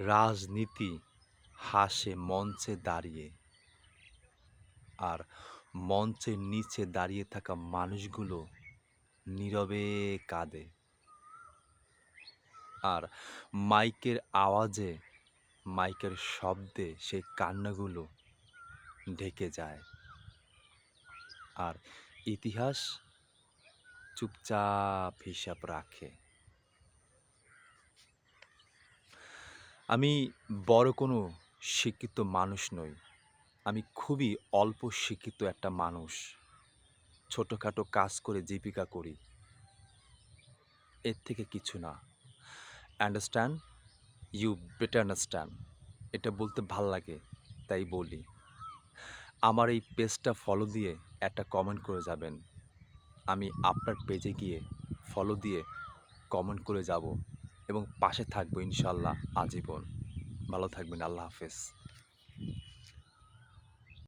রাজনীতি হাসে মঞ্চে দাঁড়িয়ে, আর মঞ্চের নিচে দাঁড়িয়ে থাকা মানুষগুলো নীরবে কাঁদে। আর মাইকের আওয়াজে, মাইকের শব্দে সেই কান্নাগুলো ঢেকে যায়। আর ইতিহাস চুপচাপ হিসাব রাখে। আমি বড় কোনো শিক্ষিত মানুষ নই। আমি খুবই অল্প শিক্ষিত একটা মানুষ। ছোটখাটো কাজ করে জীবিকা করি। এর থেকে কিছু না। আন্ডারস্ট্যান্ড? You better understand. এটা বলতে ভাল লাগে, তাই বলি। আমার এই পেজটা ফলো দিয়ে একটা কমেন্ট করে যাবেন। আমি আপনার পেজে গিয়ে ফলো দিয়ে কমেন্ট করে যাব এবং পাশে থাকবো ইনশাআল্লাহ আজীবন। ভালো থাকবেন। আল্লাহ হাফেজ।